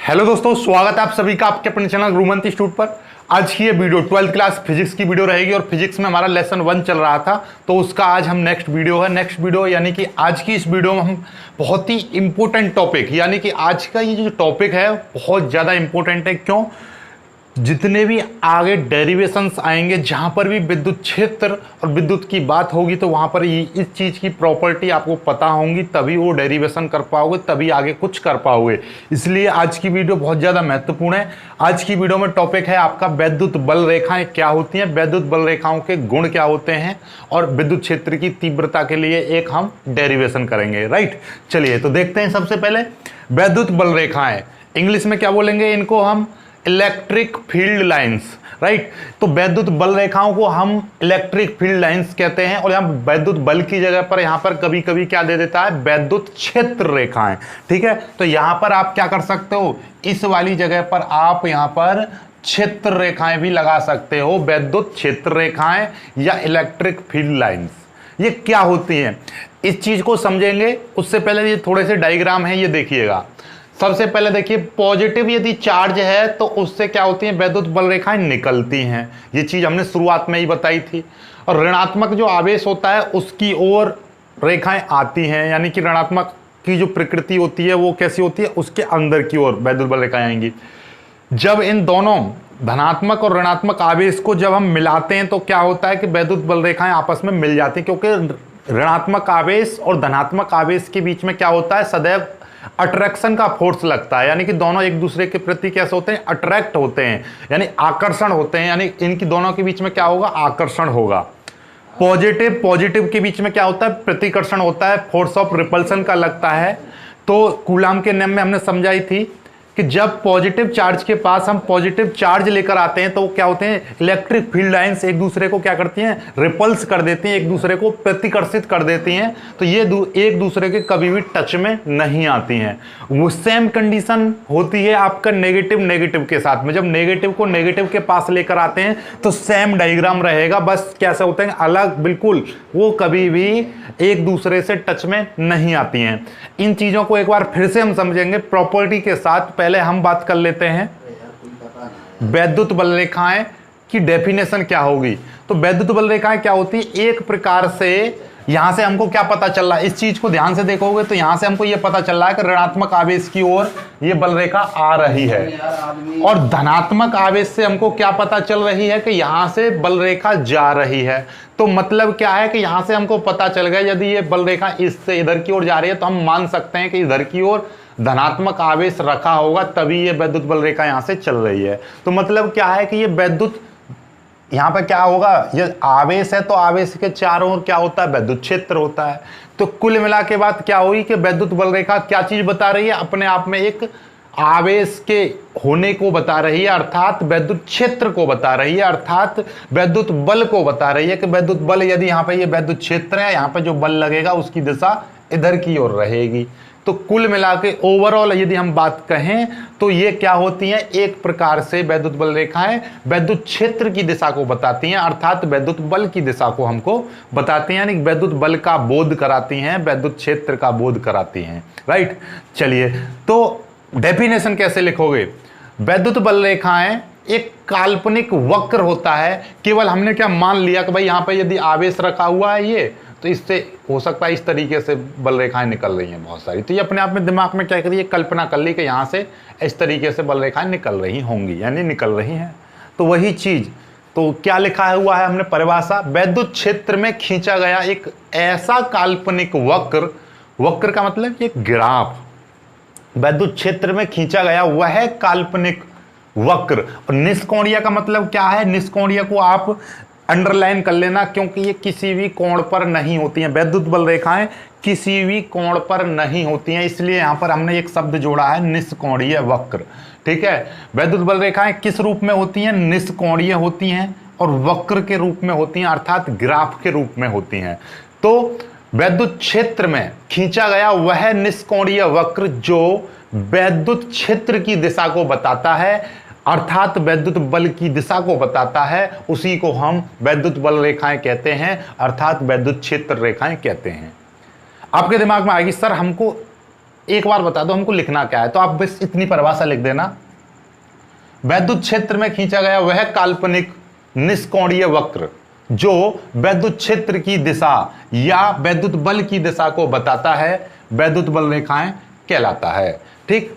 Hello दोस्तों, स्वागत है आप सभी का आपके अपने चैनल गुरुमंत इंस्टीट्यूट पर। आज की ये वीडियो 12th क्लास फिजिक्स की वीडियो रहेगी और फिजिक्स में हमारा लेसन 1 चल रहा था, तो उसका आज हम नेक्स्ट वीडियो यानी कि आज की इस वीडियो में हम बहुत ही इंपॉर्टेंट टॉपिक यानी कि आज का ये जो टॉपिक है बहुत ज़्यादा इंपॉर्टेंट है। क्यों? जितने भी आगे डेरिवेशंस आएंगे, जहां पर भी विद्युत क्षेत्र और विद्युत की बात होगी, तो वहां पर इस चीज़ की प्रॉपर्टी आपको पता होंगी, तभी वो डेरिवेशन कर पाओगे, तभी आगे कुछ कर पाओगे। इसलिए आज की वीडियो बहुत ज़्यादा महत्वपूर्ण है। आज की वीडियो में टॉपिक है आपका वैद्युत बल रेखाएं क्या होती हैं, वैद्युत बल रेखाओं के गुण क्या होते हैं और विद्युत क्षेत्र की तीव्रता के लिए एक हम डेरिवेशन करेंगे। राइट, चलिए तो देखते हैं। सबसे पहले वैद्युत बल रेखाएं, इंग्लिश में क्या बोलेंगे इनको हम? Electric field lines. राइट, तो वैद्युत बल रेखाओं को हम इलेक्ट्रिक फील्ड लाइंस कहते हैं। और यहां वैद्युत बल की जगह पर यहां पर कभी कभी क्या दे देता है? वैद्युत क्षेत्र रेखाएं। ठीक है, तो यहां पर आप क्या कर सकते हो, इस वाली जगह पर आप यहां पर क्षेत्र रेखाएं भी लगा सकते हो, वैद्युत क्षेत्र रेखाएं या इलेक्ट्रिक फील्ड लाइंस। ये क्या होती हैं इस चीज को समझेंगे उससे पहले ये थोड़े से डायग्राम है, ये देखिएगा। सबसे पहले देखिए, पॉजिटिव यदि चार्ज है तो उससे क्या होती है? वैद्युत बल रेखाएं निकलती हैं। ये चीज हमने शुरुआत में ही बताई थी। और ऋणात्मक जो आवेश होता है उसकी ओर रेखाएं आती हैं, यानी कि ऋणात्मक की जो प्रकृति होती है वो कैसी होती है? उसके अंदर की ओर वैद्युत बल रेखाएं आएंगी। जब इन दोनों धनात्मक और ऋणात्मक आवेश को जब हम मिलाते हैं तो क्या होता है कि वैद्युत बल रेखाएं आपस में मिल जाती हैं, क्योंकि ऋणात्मक आवेश और धनात्मक आवेश के बीच में क्या होता है? सदैव अट्रैक्शन का फोर्स लगता है, यानी कि दोनों एक दूसरे के प्रति कैसे होते हैं? अट्रैक्ट होते हैं, यानी आकर्षण होते हैं, यानी इनकी दोनों के बीच में क्या होगा? आकर्षण होगा। पॉजिटिव के बीच में क्या होता है? प्रतिकर्षण होता है, फोर्स ऑफ रिपल्सन का लगता है। तो कूलाम के नियम में हमने समझाई थी कि जब पॉजिटिव चार्ज के पास हम पॉजिटिव चार्ज लेकर आते हैं तो क्या होते हैं? इलेक्ट्रिक फील्ड लाइंस एक दूसरे को क्या करती हैं? रिपल्स कर देती हैं, एक दूसरे को प्रतिकर्षित कर देती हैं। तो ये एक दूसरे के कभी भी टच में नहीं आती हैं। वो सेम कंडीशन होती है आपका नेगेटिव के साथ में। जब नेगेटिव को नेगेटिव के पास लेकर आते हैं तो सेम डायग्राम रहेगा, बस कैसे होते हैं? अलग बिल्कुल, वो कभी भी एक दूसरे से टच में नहीं आती हैं। इन चीजों को एक बार फिर से हम समझेंगे प्रॉपर्टी के साथ। पहले हम बात कर लेते हैं वैद्युत बल रेखाएं की डेफिनेशन क्या होगी। तो वैद्युत बल रेखाएं क्या होती है? एक प्रकार से यहां से हमको क्या पता चल रहा है, इस चीज को ध्यान से देखोगे तो यहां से हमको ये पता चल रहा है कि ऋणात्मक आवेश की ओर ये बल रेखा आ रही है, और धनात्मक आवेश से हमको क्या पता चल रही है कि यहां से बल रेखा जा रही है। तो मतलब क्या है कि यहां से हमको पता चल गया यदि ये बल रेखा इससे इधर की ओर जा रही है तो हम मान सकते हैं कि इधर की ओर धनात्मक आवेश रखा होगा, तभी ये वैद्युत बल रेखा यहां से चल रही है। तो मतलब क्या है कि ये वैद्युत यहां पर क्या होगा? ये आवेश है तो आवेश के चारों ओर क्या होता है? वैद्युत क्षेत्र होता है। तो कुल मिला के बात क्या हुई कि वैद्युत बल रेखा क्या चीज बता रही है? अपने आप में एक आवेश के होने को बता रही है, अर्थात वैद्युत क्षेत्र को बता रही है, अर्थात वैद्युत बल को बता रही है कि वैद्युत बल यदि यहां पर ये वैद्युत क्षेत्र है, यहां पर जो बल लगेगा उसकी दिशा इधर की ओर रहेगी। तो कुल मिला के ओवरऑल यदि हम बात कहें तो ये क्या होती हैं? एक प्रकार से वैद्युत बल रेखाएं वैद्युत क्षेत्र की दिशा को बताती हैं, अर्थात वैद्युत बल की दिशा को हमको बताती हैं, यानी वैद्युत बल का बोध कराती हैं, वैद्युत क्षेत्र का बोध कराती हैं। राइट, चलिए तो डेफिनेशन कैसे लिखोगे? वैद्युत बल रेखाएं एक काल्पनिक वक्र होता है। केवल हमने क्या मान लिया कि भाई यहां पर यदि आवेश रखा हुआ है ये, तो इससे हो सकता है इस तरीके से बल रेखाएं निकल रही हैं बहुत सारी। तो ये अपने आप में दिमाग में क्या करिए? कल्पना कर ली कि यहां से इस तरीके से बल रेखाएं निकल रही होंगी, यानी निकल रही हैं। तो वही चीज, तो क्या लिखा हुआ है हमने परिभाषा? वैद्युत क्षेत्र में खींचा गया एक ऐसा काल्पनिक वक्र, वक्र का मतलब ये ग्राफ, वैद्युत क्षेत्र में खींचा गया वह काल्पनिक वक्र। और निष्कोणीय का मतलब क्या है? निष्कोणीय को आप अंडरलाइन कर लेना, क्योंकि ये किसी भी कोण पर नहीं होती हैं। वैद्युत बल रेखाएं किसी भी कोण पर नहीं होती हैं, इसलिए यहां पर हमने एक शब्द जोड़ा है निष्कोणीय वक्र। ठीक है, वैद्युत बल रेखाएं किस रूप में होती हैं? निष्कोणीय होती हैं और वक्र के रूप में होती हैं, अर्थात ग्राफ के रूप में होती हैं। तो वैद्युत क्षेत्र में खींचा गया वह निष्कोणीय वक्र जो वैद्युत क्षेत्र की दिशा को बताता है, अर्थात वैद्युत बल की दिशा को बताता है, उसी को हम वैद्युत बल रेखाएं कहते हैं, अर्थात वैद्युत क्षेत्र रेखाएं कहते हैं। आपके दिमाग में आएगी सर हमको एक बार बता दो हमको लिखना क्या है, तो आप बस इतनी परिभाषा लिख देना। वैद्युत क्षेत्र में खींचा गया वह काल्पनिक निष्कोणीय वक्र जो वैद्युत क्षेत्र की दिशा या वैद्युत बल की दिशा को बताता है, वैद्युत बल रेखाएं कहलाता है। ठीक,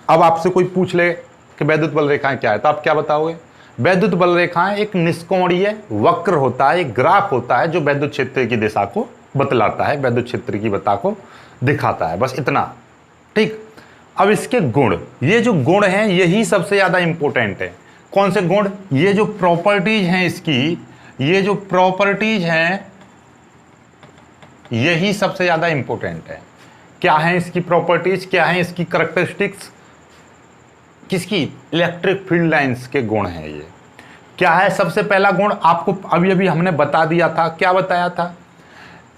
अब आपसे कोई पूछ ले कि वैद्युत बल रेखाएं क्या है, तो आप क्या बताओगे? वैद्युत बल रेखाएं एक निष्कोणीय वक्र होता है, एक ग्राफ होता है जो वैद्युत क्षेत्र की दिशा को बतलाता है, वैद्युत क्षेत्र की दिशा को दिखाता है, बस इतना। ठीक, अब इसके गुण, ये जो गुण हैं यही सबसे ज्यादा इंपॉर्टेंट है। कौन से गुण? ये जो प्रॉपर्टीज हैं इसकी, ये जो प्रॉपर्टीज हैं यही सबसे ज्यादा इंपॉर्टेंट है। क्या है इसकी प्रॉपर्टीज, क्या है इसकी कैरेक्टरिस्टिक्स? किसकी? इलेक्ट्रिक फील्ड लाइंस के गुण हैं ये। क्या है सबसे पहला गुण? आपको अभी अभी हमने बता दिया था। क्या बताया था?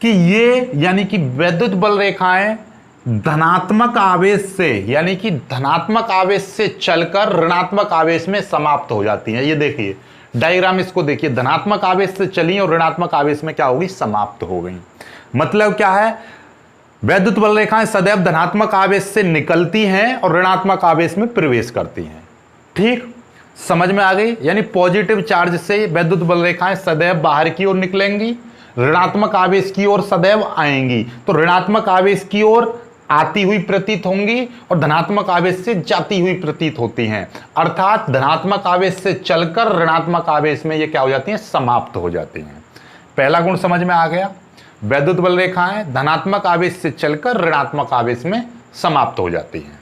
कि ये यानी कि वैद्युत बल रेखाएं धनात्मक आवेश से, यानी कि धनात्मक आवेश से चलकर ऋणात्मक आवेश में समाप्त हो जाती हैं। ये देखिए डायग्राम, इसको देखिए, धनात्मक आवेश से चली और ऋणात्मक आवेश में क्या होगी? समाप्त हो गई। मतलब क्या है? वैद्युत बल रेखाएं सदैव धनात्मक आवेश से निकलती हैं और ऋणात्मक आवेश में प्रवेश करती हैं। ठीक, समझ में आ गई? यानी पॉजिटिव चार्ज से वैद्युत बल रेखाएं सदैव बाहर की ओर निकलेंगी, ऋणात्मक आवेश की ओर सदैव आएंगी, तो ऋणात्मक आवेश की ओर आती हुई प्रतीत होंगी और धनात्मक आवेश से जाती हुई प्रतीत होती हैं। अर्थात धनात्मक आवेश से चलकर ऋणात्मक आवेश में ये क्या हो जाती हैं? समाप्त हो जाती हैं। पहला गुण समझ में आ गया, वैद्युत बल रेखाएं धनात्मक आवेश से चलकर ऋणात्मक आवेश में समाप्त हो जाती हैं।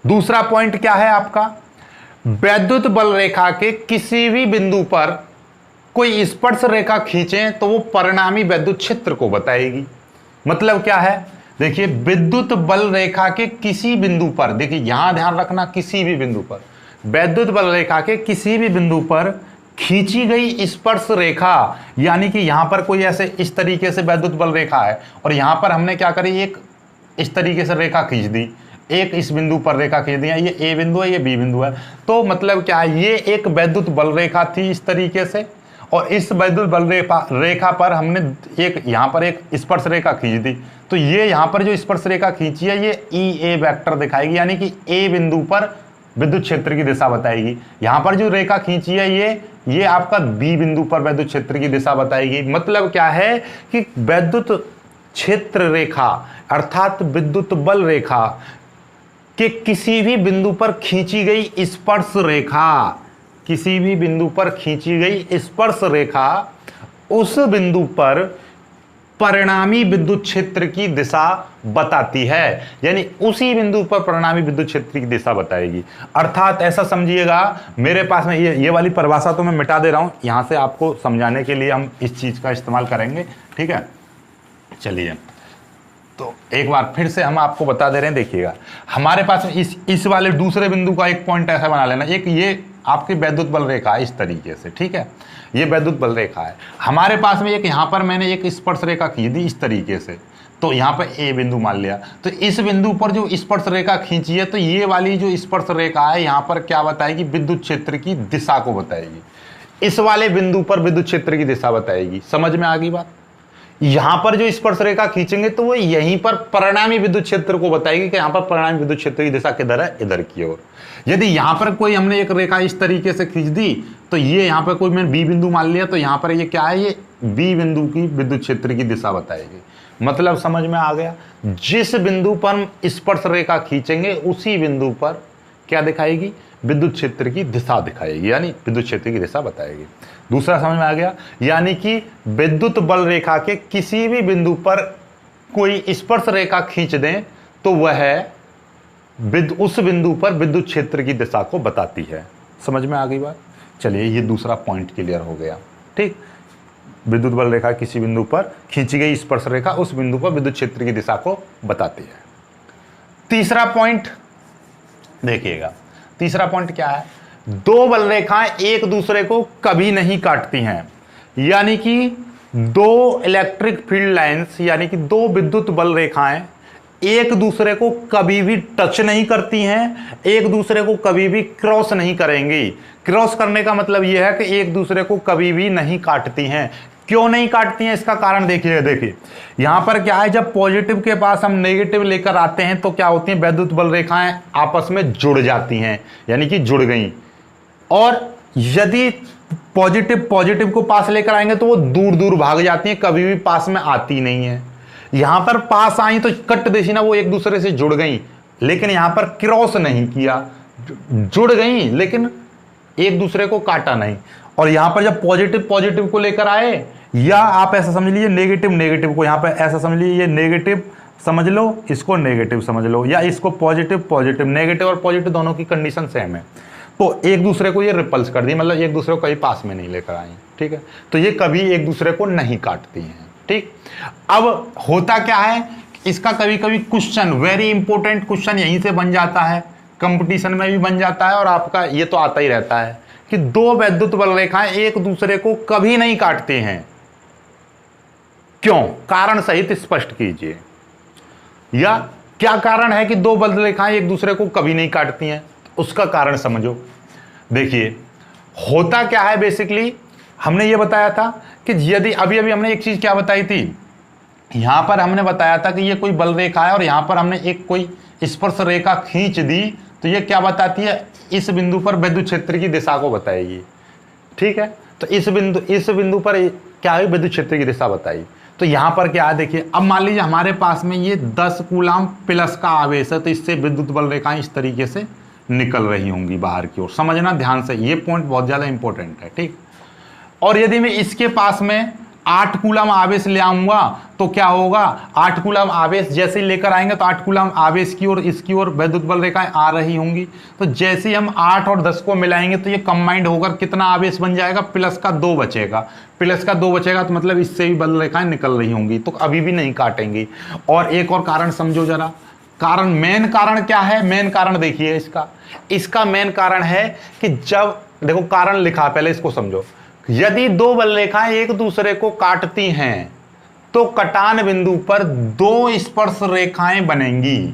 दूसरा पॉइंट क्या है आपका? वैद्युत बल रेखा के किसी भी बिंदु पर कोई स्पर्श रेखा खींचें तो वो परिणामी वैद्युत क्षेत्र को बताएगी। मतलब क्या है? देखिए, विद्युत बल रेखा के किसी बिंदु पर, देखिए यहां ध्यान रखना, किसी भी बिंदु पर, वैद्युत बल रेखा के किसी भी बिंदु पर खींची गई स्पर्श रेखा, यानी कि यहां पर कोई ऐसे इस तरीके से वैद्युत बल रेखा है और यहां पर हमने क्या करी? एक इस तरीके से रेखा खींच दी, एक इस बिंदु पर रेखा खींच दी, ये ए बिंदु है, ये बी बिंदु है। तो मतलब क्या है? ये एक वैद्युत बल रेखा थी इस तरीके से, और इस वैद्युत बल रेखा पर हमने एक यहां पर एक स्पर्श रेखा खींच दी, तो ये यहां पर जो स्पर्श रेखा खींची है ये ई ए वेक्टर दिखाएगी, यानी कि ए बिंदु पर विद्युत क्षेत्र की दिशा बताएगी। यहां पर जो रेखा खींची है ये आपका बी बिंदु पर वैद्युत क्षेत्र की दिशा बताएगी। मतलब क्या है कि वैद्युत क्षेत्र रेखा अर्थात विद्युत बल रेखा के किसी भी बिंदु पर खींची गई स्पर्श रेखा, किसी भी बिंदु पर खींची गई स्पर्श रेखा उस बिंदु पर परिणामी विद्युत क्षेत्र की दिशा बताती है, यानी उसी बिंदु पर परिणामी विद्युत क्षेत्र की दिशा बताएगी। अर्थात ऐसा समझिएगा, मेरे पास में ये वाली परिभाषा तो मैं मिटा दे रहा हूं, यहां से आपको समझाने के लिए हम इस चीज का इस्तेमाल करेंगे। ठीक है, चलिए तो एक बार फिर से हम आपको बता दे रहे हैं। देखिएगा, हमारे पास इस वाले दूसरे बिंदु का एक पॉइंट ऐसा बना लेना, एक ये आपकी वैद्युत बल रेखा इस तरीके से, ठीक है, ये वैद्युत बल रेखा है। हमारे पास में एक यहां पर मैंने एक स्पर्श रेखा खींच दी इस तरीके से, तो यहां पर ए बिंदु मान लिया, तो इस बिंदु पर जो स्पर्श रेखा खींची है, तो ये वाली जो स्पर्श रेखा है यहां पर क्या बताएगी? विद्युत क्षेत्र की दिशा को बताएगी। इस वाले बिंदु पर विद्युत क्षेत्र की दिशा बताएगी। समझ में आ गई बात? यहां पर जो स्पर्श रेखा खींचेंगे तो वो यहीं पर परिणामी विद्युत क्षेत्र को बताएगी कि यहां पर परिणामी विद्युत क्षेत्र की दिशा किधर है? इधर की ओर। यदि यहां पर कोई हमने एक रेखा इस तरीके से खींच दी, तो ये यहां पर कोई मैंने बी बिंदु मान लिया, तो यहां पर ये क्या है? ये बी बिंदु की विद्युत क्षेत्र की दिशा बताएगी। मतलब समझ में आ गया? जिस बिंदु पर हम स्पर्श रेखा खींचेंगे उसी बिंदु पर क्या दिखाएगी? विद्युत क्षेत्र की दिशा दिखाएगी, यानी विद्युत क्षेत्र की दिशा बताएगी। दूसरा समझ में आ गया, यानी कि विद्युत बल रेखा के किसी भी बिंदु पर कोई स्पर्श रेखा खींच दें तो वह उस बिंदु पर विद्युत क्षेत्र की दिशा को बताती है। समझ में आ गई बात? चलिए, ये दूसरा पॉइंट क्लियर हो गया। ठीक, विद्युत बल रेखा किसी बिंदु पर खींची गई स्पर्श रेखा उस बिंदु पर विद्युत क्षेत्र की दिशा को बताती है। तीसरा पॉइंट देखिएगा, तीसरा पॉइंट क्या है? दो बल रेखाएं एक दूसरे को कभी नहीं काटती हैं, यानी कि दो इलेक्ट्रिक फील्ड लाइंस, यानी कि दो विद्युत बल रेखाएं एक दूसरे को कभी भी टच नहीं करती हैं, एक दूसरे को कभी भी क्रॉस नहीं करेंगी। क्रॉस करने का मतलब यह है कि एक दूसरे को कभी भी नहीं काटती हैं। क्यों नहीं काटती हैं इसका कारण देखिए। देखिए यहां पर क्या है, जब पॉजिटिव के पास हम नेगेटिव लेकर आते हैं तो क्या होती हैं, वैद्युत बल रेखाएं आपस में जुड़ जाती हैं, यानी कि जुड़ गई। और यदि पॉजिटिव पॉजिटिव को पास लेकर आएंगे तो वो दूर दूर भाग जाती हैं, कभी भी पास में आती नहीं है। यहां पर पास आई तो कट देशी ना, वो एक दूसरे से जुड़ गई, लेकिन यहां पर क्रॉस नहीं किया, जुड़ गई लेकिन एक दूसरे को काटा नहीं। और यहां पर जब पॉजिटिव पॉजिटिव को लेकर आए, या आप ऐसा समझ लीजिए नेगेटिव नेगेटिव को, यहां पर ऐसा समझ लीजिए ये नेगेटिव समझ लो, इसको नेगेटिव समझ लो, या इसको पॉजिटिव पॉजिटिव, नेगेटिव और पॉजिटिव दोनों की कंडीशन सेम है, तो एक दूसरे को ये रिपल्स कर दी, मतलब एक दूसरे को कभी पास में नहीं लेकर आई। ठीक है, तो ये कभी एक दूसरे को नहीं काटती हैं। ठीक, अब होता क्या है, इसका कभी कभी क्वेश्चन, वेरी इंपॉर्टेंट क्वेश्चन यहीं से बन जाता है, कंपटीशन में भी बन जाता है, और आपका ये तो आता ही रहता है कि दो वैद्युत बल रेखाएं एक दूसरे को कभी नहीं काटते हैं। क्यों, कारण सहित स्पष्ट कीजिए, या क्या कारण है कि दो बल रेखाएं एक दूसरे को कभी नहीं काटती हैं, उसका कारण समझो। देखिए होता क्या है, बेसिकली हमने ये बताया था कि यदि अभी अभी हमने एक चीज क्या बताई थी, यहां पर हमने बताया था कि ये कोई बल रेखा है और यहां पर हमने एक कोई स्पर्श रेखा खींच दी, तो ये क्या बताती है, इस बिंदु पर विद्युत क्षेत्र की दिशा को बताएगी। ठीक है, तो इस बिंदु पर क्या है, विद्युत क्षेत्र की दिशा बताई। तो यहां पर क्या है, देखिए अब मान लीजिए हमारे पास में ये 10 कूलाम प्लस का आवेश है, तो इससे विद्युत बल रेखाएं इस तरीके से निकल रही होंगी बाहर की ओर। समझना ध्यान से, ये पॉइंट बहुत ज्यादा इंपॉर्टेंट है। ठीक, और यदि मैं इसके पास में 8 कूलम आवेश ले आऊंगा तो क्या होगा, 8 कूलम आवेश जैसे ही लेकर आएंगे तो 8 कूलम आवेश की ओर इसकी ओर विद्युत बल रेखाएं आ रही होंगी। तो जैसे ही हम 8 और 10 को मिलाएंगे तो ये कंबाइंड होकर कितना आवेश बन जाएगा, प्लस का 2 बचेगा, प्लस का 2 बचेगा, तो मतलब इससे भी बल रेखाएं निकल रही होंगी, तो अभी भी नहीं काटेंगी। और एक और कारण समझो जरा, कारण, मेन कारण क्या है, मेन कारण देखिए इसका मेन कारण है कि जब देखो कारण लिखा, पहले इसको समझो, यदि दो बल रेखाएं एक दूसरे को काटती हैं तो कटान बिंदु पर 2 स्पर्श रेखाएं बनेंगी,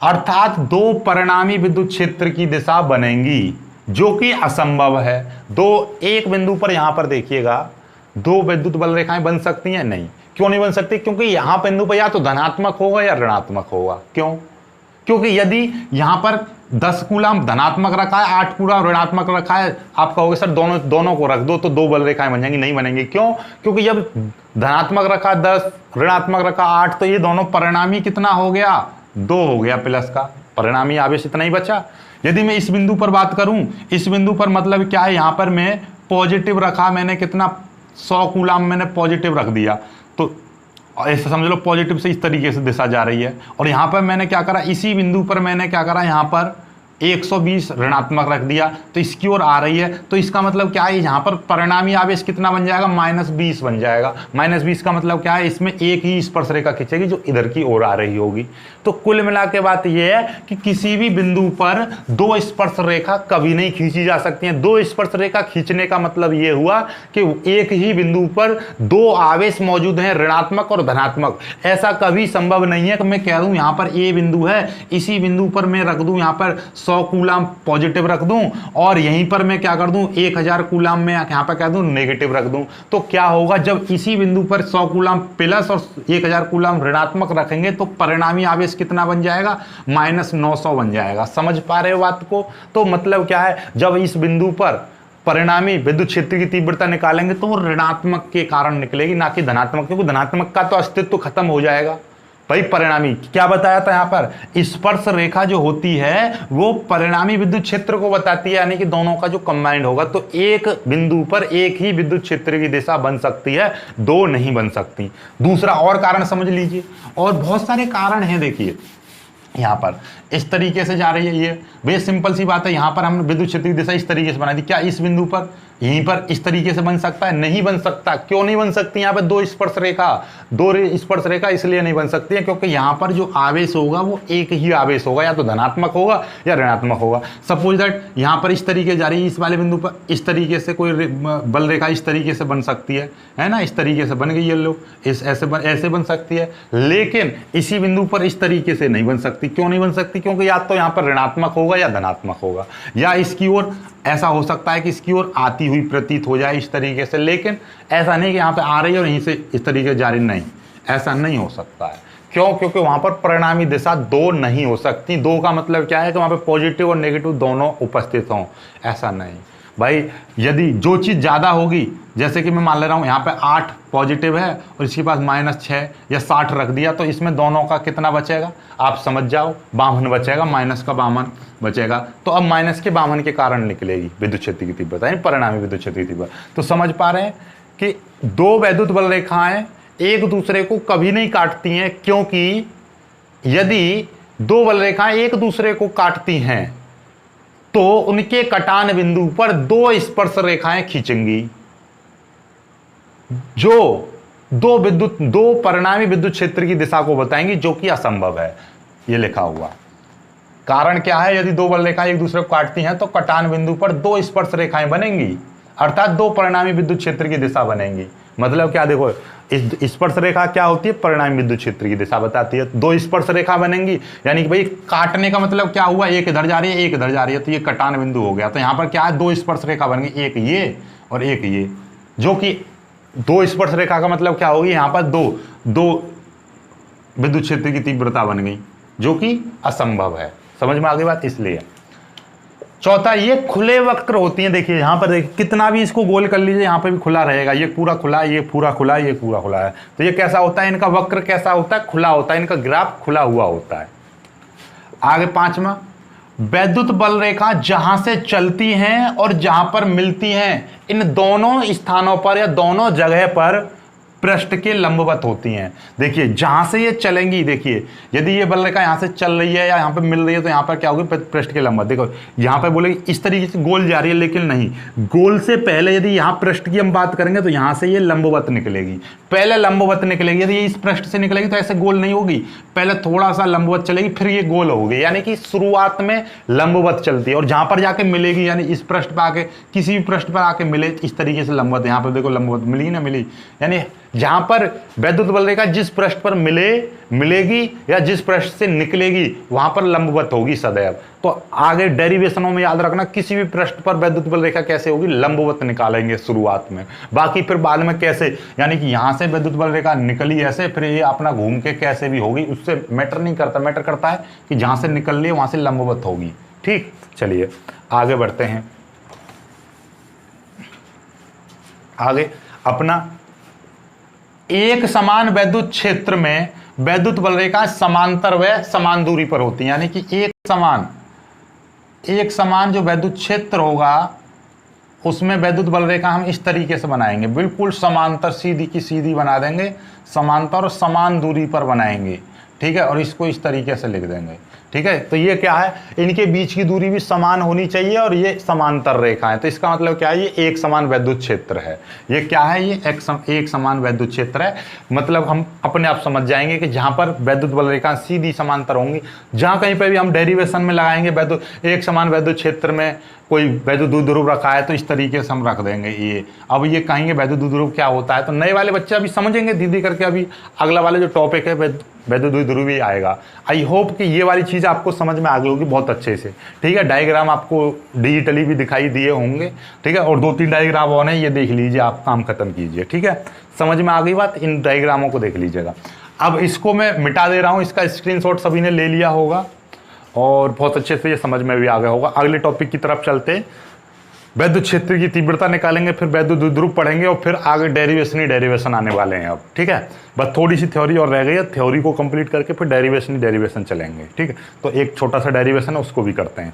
अर्थात 2 परिणामी विद्युत क्षेत्र की दिशा बनेंगी, जो कि असंभव है। एक बिंदु पर यहां पर देखिएगा 2 विद्युत बल रेखाएं बन सकती हैं, नहीं। क्यों नहीं बन सकती, क्योंकि यहां बिंदु पर या तो धनात्मक होगा या ऋणात्मक होगा। क्यों, क्योंकि यदि यहां पर 10 कूलम धनात्मक रखा है, 8 कूलम ऋणात्मक रखा है, आप कहोगे सर दोनों को रख दो तो 2 बल रेखाएं बन जाएंगी, नहीं बनेंगी। क्यों, क्योंकि जब धनात्मक रखा 10, ऋणात्मक रखा 8, तो ये दोनों परिणामी कितना हो गया, 2 हो गया, प्लस का परिणामी आवेश इतना ही बचा। यदि मैं इस बिंदु पर बात करूं, इस बिंदु पर मतलब क्या है, यहां पर मैं पॉजिटिव रखा, मैंने कितना 100 कूलम मैंने पॉजिटिव रख दिया, तो ऐसा समझ लो पॉजिटिव से इस तरीके से दिशा जा रही है। और यहां पर मैंने क्या करा, इसी बिंदु पर मैंने क्या करा, यहां पर 120 ऋणात्मक रख दिया, तो इसकी ओर आ रही है, तो इसका मतलब क्या है, यहां पर परिणामी आवेश कितना बन जाएगा, -20 बन जाएगा। -20 का मतलब क्या है, इसमें एक ही स्पर्श रेखा खींचेगी जो इधर की ओर आ रही होगी। तो कुल मिला के बात यह है कि किसी भी बिंदु पर 2 स्पर्श रेखा कभी नहीं खींची जा सकती हैं। 2 स्पर्श रेखा खींचने का मतलब यह हुआ कि एक ही बिंदु पर 2 आवेश मौजूद हैं, ऋणात्मक और धनात्मक। ऐसा कभी संभव नहीं है कि मैं कह दूं यहां पर ए बिंदु है, इसी बिंदु पर मैं रख दूं यहां पर 100 कूलम पॉजिटिव रख दूं, और यहीं पर मैं क्या कर दूं 1000 कूलम में यहां पर कह दूं नेगेटिव रख दूं। तो क्या होगा, जब इसी बिंदु पर 100 कूलम प्लस और 1000 कूलम ऋणात्मक रखेंगे तो परिणामी आवेश कितना बन जाएगा, -900 बन जाएगा। समझ पा रहे हो बात को। तो मतलब क्या है, जब इस बिंदु पर परिणामी विद्युत क्षेत्र की तीव्रता निकालेंगे तो वो ऋणात्मक के कारण निकलेगी, ना कि धनात्मक, क्योंकि धनात्मक का तो अस्तित्व खत्म हो जाएगा। भाई परिणामी क्या बताया था, यहां पर स्पर्श रेखा जो होती है वो परिणामी विद्युत क्षेत्र को बताती है, यानी कि दोनों का जो कंबाइंड होगा। तो एक बिंदु पर एक ही विद्युत क्षेत्र की दिशा बन सकती है, 2 नहीं बन सकती। दूसरा और कारण समझ लीजिए, और बहुत सारे कारण हैं। देखिए यहां पर इस तरीके से जा रही है, ये बेस सिंपल सी बात है। यहां पर हमने विद्युत क्षेत्र की दिशा इस तरीके से बना दी, क्या इस बिंदु पर यहीं पर इस तरीके से बन सकता है, नहीं बन सकता। क्यों नहीं बन सकती, यहां पर 2 स्पर्श रेखा इसलिए नहीं बन सकती है क्योंकि यहां पर जो आवेश होगा वो एक ही आवेश होगा, या तो धनात्मक होगा या ऋणात्मक होगा। सपोज दैट यहां पर इस तरीके जा रही है, इस वाले बिंदु पर इस तरीके से कोई बल रेखा इस तरीके से बन सकती है ना, इस तरीके से बन गई है, लो ऐसे बन सकती है, लेकिन इसी बिंदु पर इस तरीके से नहीं बन सकती। क्यों नहीं बन सकती, क्योंकि या तो यहां पर ऋणात्मक होगा या धनात्मक होगा, या इसकी ओर ऐसा हो सकता है कि इसकी ओर आती हुई प्रतीत हो जाए इस तरीके से, लेकिन ऐसा नहीं कि यहाँ पे आ रही है और यहीं से इस तरीके से जा रही, नहीं, ऐसा नहीं हो सकता है। क्यों? क्योंकि वहाँ पर परिणामी दिशा दो नहीं हो सकती। दो का मतलब क्या है कि वहाँ पे पॉजिटिव और नेगेटिव दोनों उपस्थित हों, ऐसा नहीं भाई। यदि जो चीज़ ज़्यादा होगी, जैसे कि मैं मान ले रहा हूँ यहाँ पे 8 पॉजिटिव है और इसके पास -6 या 60 रख दिया, तो इसमें दोनों का कितना बचेगा आप समझ जाओ, 52 बचेगा, माइनस का 52 बचेगा। तो अब माइनस के 52 के कारण निकलेगी विद्युत क्षेत्र की तीव्रता, यानी परिणामी विद्युत क्षेत्र की तीव्रता। तो समझ पा रहे हैं कि दो वैद्युत बल रेखाएं एक दूसरे को कभी नहीं काटती हैं, क्योंकि यदि दो बल रेखाएं एक दूसरे को काटती हैं तो उनके कटान बिंदु पर दो स्पर्श रेखाएं खींचेंगी, जो दो परिणामी विद्युत क्षेत्र की दिशा को बताएंगी, जो कि असंभव है। यह लिखा हुआ कारण क्या है? यदि दो बल रेखाएं एक दूसरे को काटती हैं तो कटान बिंदु पर दो स्पर्श रेखाएं बनेंगी, अर्थात दो परिणामी विद्युत क्षेत्र की दिशा बनेंगी। मतलब क्या? देखो, इस स्पर्श रेखा क्या होती है? परिणामी विद्युत क्षेत्र की दिशा बताती है। दो स्पर्श रेखा बनेंगी, यानी कि भाई काटने का मतलब क्या हुआ? एक इधर जा रही है, एक इधर जा रही है, तो ये कटान बिंदु हो गया। तो यहां पर क्या है? दो स्पर्श रेखा बन गई, एक ये और एक ये, जो कि दो स्पर्श रेखा का मतलब क्या होगी? यहां पर दो विद्युत क्षेत्र की तीव्रता बन गई, जो कि असंभव है। समझ में आ गई बात? इसलिए चौथा, ये खुले वक्र होती हैं। देखिए यहां पर, देखिए कितना भी इसको गोल कर लीजिए, यहां पर भी खुला रहेगा। ये पूरा खुला, ये पूरा खुला, ये पूरा खुला है। तो ये कैसा होता है? इनका वक्र कैसा होता है? खुला होता है, इनका ग्राफ खुला हुआ होता है। आगे पांचवा, वैद्युत बल रेखा जहां से चलती हैं और जहां पर मिलती हैं, इन दोनों स्थानों पर या दोनों जगह पर पृष्ठ के लंबवत होती हैं। देखिए जहां से ये चलेंगी, देखिए यदि ये बल रेखा यहां से चल रही है या यहां पे मिल रही है, तो यहां पर क्या होगी? पृष्ठ के लंबवत। देखो यहां पे बोलेगी इस तरीके से गोल जा रही है, लेकिन नहीं, गोल से पहले यदि यहां पृष्ठ की हम बात करेंगे तो यहां से ये लंबवत निकलेगी, पहले लंबवत निकलेगी। यदि ये इस पृष्ठ से निकलेगी तो ऐसे गोल नहीं होगी, पहले थोड़ा सा लंबवत चलेगी, फिर ये गोल होगी। यानी कि शुरुआत में लंबवत चलती है और जहां पर जाके मिलेगी, यानी इस पृष्ठ पर आके, किसी भी पृष्ठ पर आके मिले, इस तरीके से लंबवत। यहां पर देखो लंबवत मिली ना मिली, यानी जहां पर वैद्युत बल रेखा जिस पृष्ठ पर मिलेगी या जिस पृष्ठ से निकलेगी, वहां पर लंबवत होगी सदैव। तो आगे डेरिवेशनों में याद रखना, किसी भी पृष्ठ पर वैद्युत बल रेखा कैसे होगी? लंबवत निकालेंगे शुरुआत में, बाकी फिर बाद में कैसे, यानी कि यहां से वैद्युत बल रेखा निकली ऐसे, फिर ये अपना घूम के कैसे भी होगी, उससे मैटर नहीं करता। मैटर करता है कि जहां से निकल रही है वहां से लंबवत होगी। ठीक, चलिए आगे बढ़ते हैं। आगे अपना एक समान वैद्युत क्षेत्र में वैद्युत बल रेखा समांतर व समान दूरी पर होती है। यानी कि एक समान जो वैद्युत क्षेत्र होगा उसमें वैद्युत बल रेखा हम इस तरीके से बनाएंगे, बिल्कुल समांतर, सीधी की सीधी बना देंगे, समांतर और समान दूरी पर बनाएंगे। ठीक है, और इसको इस तरीके से लिख देंगे। ठीक है, तो ये क्या है? इनके बीच की दूरी भी समान होनी चाहिए और ये समांतर रेखा है। तो इसका मतलब क्या है? ये एक समान वैद्युत क्षेत्र है। ये क्या है? ये एक समान वैद्युत क्षेत्र है। मतलब हम अपने आप समझ जाएंगे कि जहां पर वैद्युत बल रेखा सीधी समांतर होंगी, जहां कहीं पर भी हम डेरिवेशन में लगाएंगे वैद्युत एक समान वैद्युत क्षेत्र में कोई वैद्युत द्विध्रुव रखा है, तो इस तरीके से हम रख देंगे ये। अब ये कहेंगे वैद्युत द्विध्रुव क्या होता है, तो नए वाले बच्चे अभी समझेंगे धीरे करके। अभी अगला वाले जो टॉपिक है वैद्युत द्विध्रुव ही आएगा। आई होप कि ये वाली चीज़ आपको समझ में आ गई होगी बहुत अच्छे से। ठीक है, डायग्राम आपको डिजिटली भी दिखाई दिए होंगे। ठीक है, और 2-3 डायग्राम और हैं, ये देख लीजिए, आप काम खत्म कीजिए। ठीक है, समझ में आ गई बात? इन डायग्रामों को देख लीजिएगा। अब इसको मैं मिटा दे रहा हूँ, इसका स्क्रीनशॉट सभी ने ले लिया होगा और बहुत अच्छे से ये समझ में भी आ गया होगा। अगले टॉपिक की तरफ चलते, वैद्युत क्षेत्र की तीव्रता निकालेंगे, फिर वैद्युत द्विध्रुव पढ़ेंगे और फिर आगे डेरिवेशन आने वाले हैं अब। ठीक है, बस थोड़ी सी थ्योरी और रह गई है, थ्योरी को कंप्लीट करके फिर डेरिवेशन चलेंगे। ठीक है, तो एक छोटा सा डेरिवेशन है, उसको भी करते हैं।